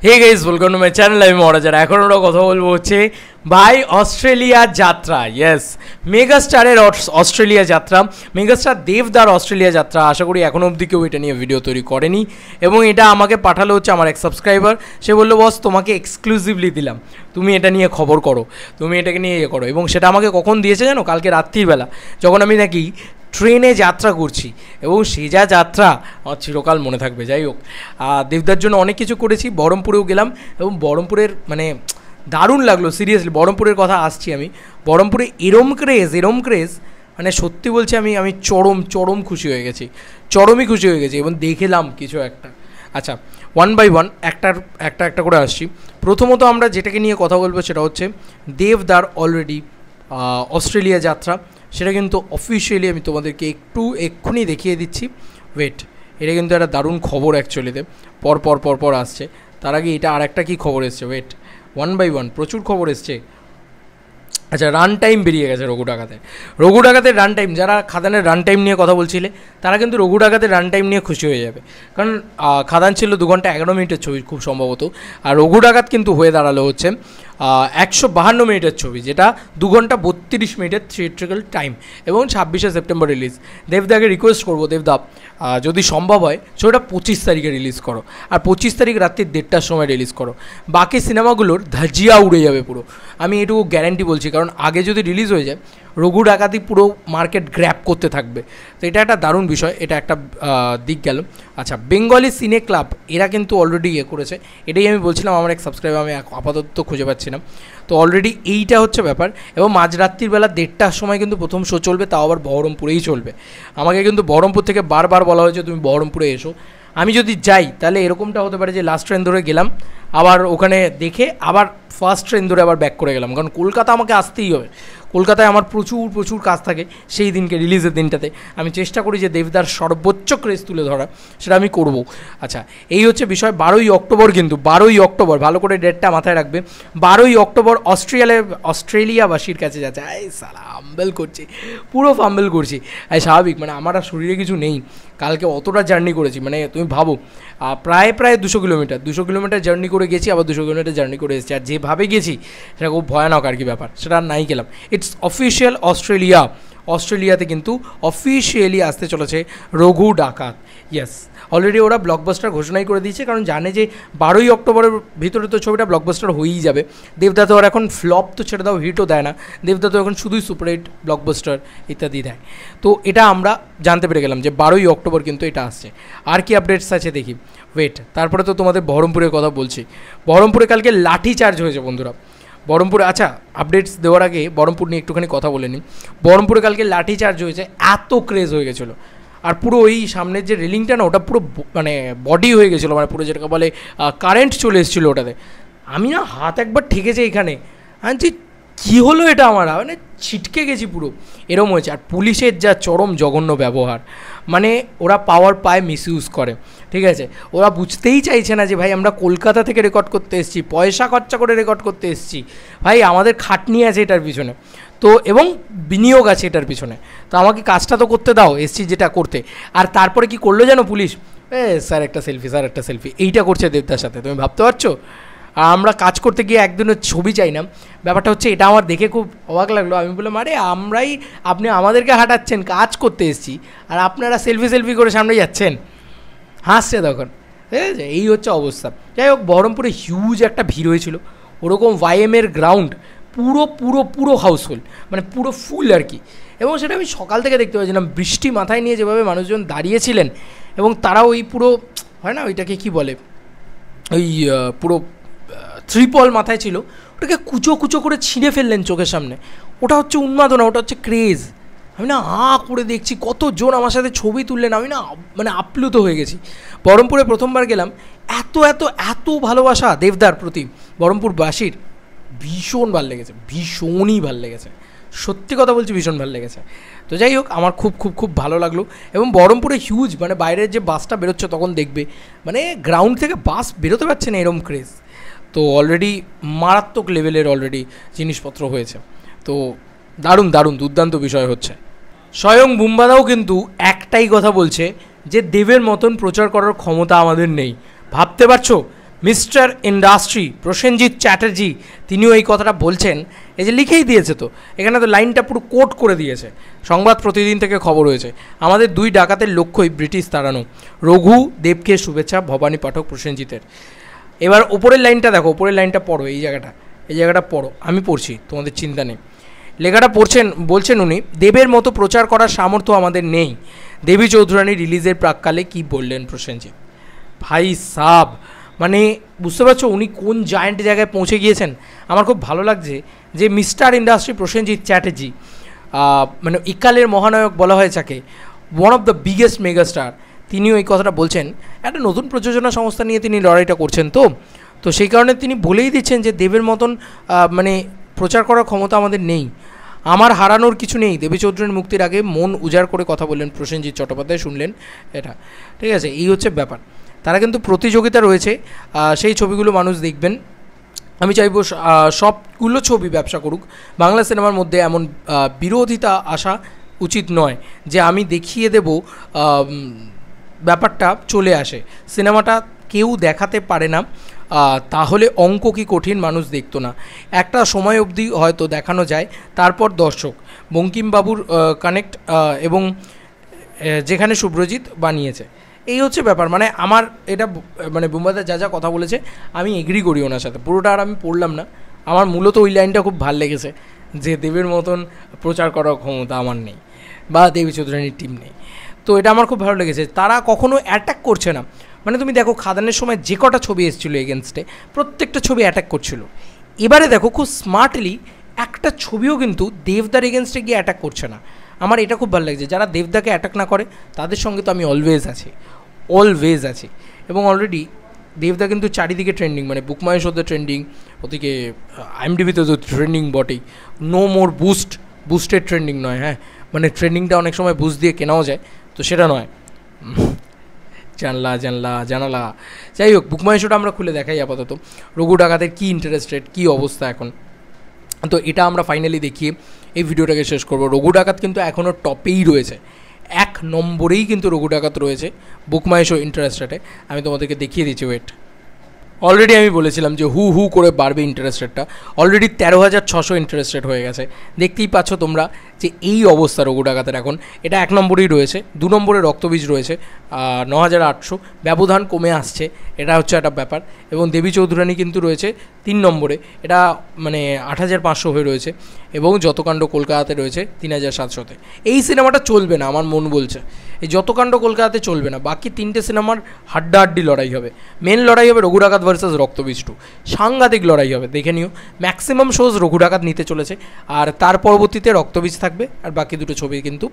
Hey guys, welcome to my channel. আমি মহারাজার। এখন আমরা কথা বলবো হচ্ছে ভাই অস্ট্রেলিয়া যাত্রা। ইয়েস, মেগাস্টারের অস্ট্রেলিয়া যাত্রা, মেগাস্টার দেবদার অস্ট্রেলিয়া যাত্রা। আশা করি এখনও অবধি কেউ এটা নিয়ে ভিডিও তৈরি করেনি, এবং এটা আমাকে পাঠালো হচ্ছে আমার এক সাবস্ক্রাইবার। সে বললো, বস তোমাকে এক্সক্লুসিভলি দিলাম, তুমি এটা নিয়ে খবর করো, তুমি এটাকে নিয়ে ইয়ে করো। এবং সেটা আমাকে কখন দিয়েছে জানো? কালকে রাত্রিবেলা, যখন আমি নাকি ট্রেনে যাত্রা করছি, এবং সে যা যাত্রা আমার চিরকাল মনে থাকবে। যাই হোক, দেবদার জন্য অনেক কিছু করেছি। বহরমপুরেও গেলাম, এবং বহরমপুরের মানে দারুণ লাগলো সিরিয়াসলি। বহরমপুরের কথা আসছি আমি। বহরমপুরে এরম ক্রেজ মানে সত্যি বলছি, আমি চরম খুশি হয়ে গেছি, চরমই খুশি হয়ে গেছি। এবং দেখলাম কিছু একটা। আচ্ছা, ওয়ান বাই ওয়ান একটা করে আসছি। প্রথমত আমরা যেটাকে নিয়ে কথা বলবো সেটা হচ্ছে দেবদার অলরেডি অস্ট্রেলিয়া যাত্রা। সেটা কিন্তু অফিসিয়ালি আমি তোমাদেরকে এক্ষুনি দেখিয়ে দিচ্ছি। ওয়েট, এটা কিন্তু একটা দারুণ খবর অ্যাকচুয়ালিতে পর আসছে। তার আগে এটা আর একটা কী খবর এসছে, ওয়েট, ওয়ান বাই ওয়ান প্রচুর খবর এসছে। আচ্ছা, রান টাইম বেরিয়ে গেছে রঘু ডাকাতের রান টাইম। যারা খাদানের রান টাইম নিয়ে কথা বলছিলে, তারা কিন্তু রঘু ডাকাতের রান টাইম নিয়ে খুশি হয়ে যাবে। কারণ খাদান ছিল 2 ঘন্টা 11 মিনিটের ছবি খুব সম্ভবত, আর রঘু ডাকাত কিন্তু হয়ে দাঁড়ালো হচ্ছে 152 মিনিটের ছবি, যেটা 2 ঘন্টা 32 মিনিটের থিয়েট্রিক্যাল টাইম, এবং 26শে সেপ্টেম্বর রিলিজ। দেবদাকে রিকোয়েস্ট করবো, দেবদা যদি সম্ভব হয় ছবিটা 25 তারিখে রিলিজ করো, আর 25 তারিখ রাত্রি 1:30টার সময় রিলিজ করো। বাকি সিনেমাগুলোর ধাজিয়া উড়ে যাবে পুরো, আমি এটুকু গ্যারান্টি বলছি। কারণ আগে যদি রিলিজ হয়ে যায়, রঘু ডাকাতি পুরো মার্কেট গ্র্যাব করতে থাকবে। তো এটা একটা দারুণ বিষয়, এটা একটা দিক গেল। আচ্ছা, বেঙ্গলি সিনে ক্লাব এরা কিন্তু অলরেডি ইয়ে করেছে, এটাই আমি বলছিলাম। আমার এক সাবস্ক্রাইবার, আমি আপাতত খুঁজে পাচ্ছি না, তো অলরেডি এইটা হচ্ছে ব্যাপার। এবং মাঝরাত্রির বেলা 1:30টার সময় কিন্তু প্রথম শো চলবে, তাও আবার বহরমপুরেই চলবে। আমাকে কিন্তু বহরমপুর থেকে বারবার বলা হয়েছে তুমি বহরমপুরে এসো। আমি যদি যাই তাহলে এরকমটা হতে পারে যে লাস্ট ট্রেন ধরে গেলাম, আবার ওখানে দেখে আবার ফার্স্ট ট্রেন ধরে আবার ব্যাক করে গেলাম। কারণ কলকাতা আমাকে আসতেই হবে, কলকাতায় আমার প্রচুর কাজ থাকে সেই দিনকে, রিলিজের দিনটাতে। আমি চেষ্টা করি যে দেবদার সর্বোচ্চ ক্রেজ তুলে ধরা, সেটা আমি করব। আচ্ছা, এই হচ্ছে বিষয়। 12ই অক্টোবর কিন্তু, 12ই অক্টোবর, ভালো করে ডেটটা মাথায় রাখবে। 12ই অক্টোবর অস্ট্রেলিয়াবাসীর কাছে যাচ্ছে। এই সালা ফাম্বেল করছি, পুরো ফাম্বেল করছি। স্বাভাবিক, মানে আমার আর শরীরে কিছু নেই। কালকে অতটা জার্নি করেছি, মানে তুমি ভাবো, প্রায় 200 কিলোমিটার জার্নি করে গেছি, আবার 200 কিলোমিটার জার্নি করে এসেছি। আর যেভাবে গেছি সেটা খুব ভয়ানক আর কি ব্যাপার, সেটা আর নাই গেলাম। ইটস অফিসিয়াল অস্ট্রেলিয়াতে কিন্তু অফিসিয়ালি আসতে চলেছে রঘু ডাকাত। ইয়েস, অলরেডি ওরা ব্লকবাস্টার ঘোষণাই করে দিয়েছে, কারণ জানে যে 12ই অক্টোবরের ভিতরে তো ছবিটা ব্লকবাস্টার হয়েই যাবে। দেবদা তো আর এখন ফ্লপ তো ছেড়ে দাও, হিটও দেয় না। দেবদা তো এখন শুধুই সুপারহিট, ব্লকবাস্টার ইত্যাদি দেয়। তো এটা আমরা জানতে পেরে গেলাম যে 12ই অক্টোবর কিন্তু এটা আসছে। আর কি আপডেটস আছে দেখি। ওয়েট, তারপরে তো তোমাদের বহরমপুরের কথা বলছি। বহরমপুরে কালকে লাঠি চার্জ হয়েছে বন্ধুরা। বহরমপুরে, আচ্ছা, আপডেটস দেওয়ার আগে বহরমপুর নিয়ে একটুখানি কথা বলে নিই। বহরমপুরে কালকে লাঠি চার্জ হয়েছে, এত ক্রেজ হয়ে গেছিলো। আর পুরো ওই সামনের যে রেলিংটা না, ওটা পুরো মানে বডি হয়ে গেছিলো, মানে পুরো যেটাকে বলে কারেন্ট চলে এসেছিলো ওটাতে। আমি না হাত একবার ঠেকেছে এখানে, আমি কী হলো এটা, আমার মানে ছিটকে গেছি পুরো, এরম হয়েছে। আর পুলিশের যা চরম জঘন্য ব্যবহার, মানে ওরা পাওয়ার পায়, মিসইউজ করে, ঠিক আছে। ওরা বুঝতেই চাইছে না যে ভাই আমরা কলকাতা থেকে রেকর্ড করতে এসেছি, পয়সা খরচা করে রেকর্ড করতে এসেছি, ভাই আমাদের খাটনি আছে এটার পিছনে, তো এবং বিনিয়োগ আছে এটার পিছনে, তো আমাকে কাজটা তো করতে দাও, এসছি যেটা করতে। আর তারপরে কি করলো জানো পুলিশ? স্যার একটা সেলফি, এইটা করছে দেবদার সাথে, তুমি ভাবতে পারছো? আর আমরা কাজ করতে গিয়ে একদিনের ছবি চাই না। ব্যাপারটা হচ্ছে এটা আমার দেখে খুব অবাক লাগলো। আমি বললাম, আরে আপনি আমাদেরকে হাঁটাচ্ছেন, কাজ করতে এসেছি, আর আপনারা সেলফি করে সামনে যাচ্ছেন, হাসছে তখন, ঠিক আছে। এই হচ্ছে অবস্থা। যাই হোক, বহরমপুরে হিউজ একটা ভিড় হয়েছিল, ওরকম ওয়াইএমের গ্রাউন্ড পুরো হাউসফুল, মানে পুরো ফুল আর কি। এবং সেটা আমি সকাল থেকে দেখতে পাচ্ছিলাম, বৃষ্টি মাথায় নিয়ে যেভাবে মানুষজন দাঁড়িয়েছিলেন, এবং তারা ওই পুরো, হয় না ওইটাকে কি বলে, ওই পুরো ত্রিপল মাথায় ছিল, ওটাকে কুচো করে ছিঁড়ে ফেললেন চোখের সামনে। ওটা হচ্ছে উন্মাদনা, ওটা হচ্ছে ক্রেজ। আমি না করে দেখছি, কতজন আমার সাথে ছবি তুললেন, আমি না মানে আপ্লুত হয়ে গেছি। বহরমপুরে প্রথমবার গেলাম, এত ভালোবাসা দেবদার প্রতি বহরমপুরবাসীর, ভীষণই ভালো লেগেছে, সত্যি কথা বলছি, ভীষণ ভালো লেগেছে। তো যাই হোক, আমার খুব ভালো লাগলো। এবং বহরমপুরে হিউজ, মানে বাইরের যে বাসটা বেরোচ্ছে তখন দেখবে, মানে গ্রাউন্ড থেকে বাস বেরোতে পারছে না, এরম ক্রেজ। তো অলরেডি মারাত্মক লেভেলের অলরেডি জিনিসপত্র হয়েছে। তো দারুণ দুর্দান্ত বিষয় হচ্ছে। স্বয়ং বুম্বাদাও কিন্তু একটাই কথা বলছে যে দেবের মতন প্রচার করার ক্ষমতা আমাদের নেই। ভাবতে পারছো? মিস্টার ইন্ডাস্ট্রি প্রসেনজিৎ চ্যাটার্জি তিনিও এই কথাটা বলছেন। এই যে লিখেই দিয়েছে, তো এখানে তো লাইনটা পুরো কোট করে দিয়েছে, সংবাদ প্রতিদিন থেকে খবর হয়েছে। আমাদের 2 ডাকাতের লক্ষ্যই ব্রিটিশ তাড়ানো। রঘু দেবকে শুভেচ্ছা, ভবানী পাঠক প্রসেনজিতের। এবার ওপরের লাইনটা দেখো, ওপরের লাইনটা পড়ো, এই জায়গাটা পড়ো, আমি পড়ছি, তোমাদের চিন্তা নেই। লেখাটা বলছেন উনি, দেবের মতো প্রচার করার সামর্থ্য আমাদের নেই। দেবী চৌধুরানী রিলিজের প্রাককালে কি বললেন প্রসেনজিৎ। ভাই সাব, মানে বুঝতে পারছো উনি কোন জায়ান্ট জায়গায় পৌঁছে গিয়েছেন। আমার খুব ভালো লাগছে যে মিস্টার ইন্ডাস্ট্রি প্রসেনজিৎ চ্যাটার্জি, মানে ইকালের মহানায়ক বলা হয় যাকে, one of the biggest megastar, তিনিও এই কথাটা বলছেন। একটা নতুন প্রযোজনা সংস্থা নিয়ে তিনি লড়াইটা করছেন, তো সেই কারণে তিনি বলেই দিচ্ছেন যে দেবের মতন মানে প্রচার করার ক্ষমতা আমাদের নেই, আমার হারানোর কিছু নেই। দেবী চৌধুরীর মুক্তির আগে মন উজাড় করে কথা বললেন প্রসেনজিৎ চট্টোপাধ্যায়, শুনলেন এটা, ঠিক আছে। এই হচ্ছে ব্যাপার। তারা কিন্তু প্রতিযোগিতা রয়েছে, সেই ছবিগুলো মানুষ দেখবেন। আমি চাইব সবগুলো ছবি ব্যবসা করুক। বাংলা সিনেমার মধ্যে এমন বিরোধিতা আসা উচিত নয় যে আমি দেখিয়ে দেব ব্যাপারটা চলে আসে। সিনেমাটা কেউ দেখাতে পারে না, তাহলে অঙ্ক কি কঠিন, মানুষ দেখতো না। একটা সময় অবধি হয়তো দেখানো যায়, তারপর দর্শক। বঙ্কিমবাবুর কানেক্ট এবং যেখানে শুভ্রজিৎ বানিয়েছে, এই হচ্ছে ব্যাপার। মানে আমার এটা মানে বুম্বাদা যা কথা বলেছে আমি এগ্রি করি ওনার সাথে, পুরোটা আর আমি পড়লাম না। আমার মূলত ওই লাইনটা খুব ভালো লেগেছে যে দেবের মতন প্রচার করার ক্ষমতা আমার নেই বা দেবী চৌধুরানীর টিম নেই। তো এটা আমার খুব ভালো লেগেছে। তারা কখনো অ্যাটাক করছে না। মানে তুমি দেখো খাদানের সময় যে কটা ছবি এসেছিলো এগেনস্টে, প্রত্যেকটা ছবি অ্যাটাক করছিল। এবারে দেখো খুব স্মার্টলি একটা ছবিও কিন্তু দেবদার এগেনস্টে গিয়ে অ্যাটাক করছে না। আমার এটা খুব ভালো লাগছে। যারা দেবদাকে অ্যাটাক না করে তাদের সঙ্গে তো আমি অলওয়েজ আছি। এবং অলরেডি দেবদা কিন্তু চারিদিকে ট্রেন্ডিং, মানে বুক মাই শোতে ট্রেন্ডিং, ওদিকে IMDbতে তো ট্রেন্ডিং বটেই। নো মোর বুস্টেড ট্রেন্ডিং নয়, হ্যাঁ, মানে ট্রেন্ডিংটা অনেক সময় বুস্ট দিয়ে কেনাও যায়, তো সেটা নয়, জানালা। যাই হোক, বুক মাই শোটা আমরা খুলে দেখাই আপাতত। রঘু ডাকাতের কী ইন্টারেস্টেড, কী অবস্থা এখন, তো এটা আমরা ফাইনালি দেখিয়ে এই ভিডিওটাকে শেষ করবো। রঘু ডাকাত কিন্তু এখনও টপেই রয়েছে, 1 নম্বরেই কিন্তু রঘু ডাকাত রয়েছে বুক মাই শো ইন্টারেস্টেডে। আমি তোমাদেরকে দেখিয়ে দিচ্ছি, ওয়েট। অলরেডি আমি বলেছিলাম যে হু করে বাড়বে ইন্টারেস্টেডটা, অলরেডি 13,600 ইন্টারেস্টেড হয়ে গেছে। দেখতেই পাচ্ছ তোমরা যে এই অবস্থা রঘু ডাকাতের এখন। এটা 1 নম্বরেই রয়েছে, 2 নম্বরে রক্তবীজ রয়েছে 9,800, ব্যবধান কমে আসছে, এটা হচ্ছে একটা ব্যাপার। এবং দেবী চৌধুরানী কিন্তু রয়েছে 3 নম্বরে, এটা মানে 8,500 হয়ে রয়েছে। এবং যতকাণ্ড কলকাতাতে রয়েছে 3,700-তে। এই সিনেমাটা চলবে না, আমার মন বলছে এই যতকাণ্ড কলকাতাতে চলবে না, বাকি 3টে সিনেমার হাড্ডাহাড্ডি লড়াই হবে। মেন লড়াই হবে রঘু ডাকাত ভার্সেস রক্তবীজ 2, সাংঘাতিক লড়াই হবে, দেখে নিও। ম্যাক্সিমাম শোজ রঘু ডাকাত নিতে চলেছে, আর তার পরবর্তীতে রক্তবীজ থাকবে, আর বাকি দুটো ছবি কিন্তু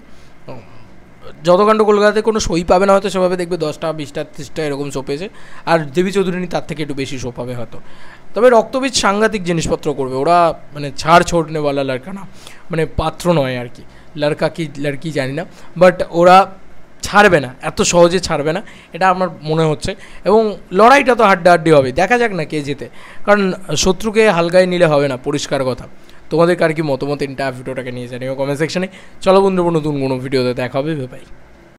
যতকাণ্ড কলকাতাতে কোনো শোই পাবে না হয়তো, সেভাবে দেখবে 10টা 20টা 30টা এরকম শো পেয়েছে, আর দেবী চৌধুরানী তার থেকে একটু বেশি শো পাবে হয়তো। তবে রক্তবীজ সাংঘাতিক জিনিসপত্র করবে, ওরা মানে ছাড় ছোড়নেওয়ালা লড়কা না, মানে পাত্র নয় আর কি, লড়কা কি লড়কি জানি না, বাট ওরা ছাড়বে না, এত সহজে ছাড়বে না, এটা আমার মনে হচ্ছে। এবং লড়াইটা তো হাড্ডাহাড্ডি হবে, দেখা যাক না কে জেতে, কারণ শত্রুকে হালকায় নিলে হবে না, পরিষ্কার কথা। তোমাদের কার কি মতামত ভিডিওটাকে নিয়ে জানিও কমেন্ট সেকশনে। চলো বন্ধুরা, নতুন কোনো ভিডিওতে দেখা হবে, ভাই।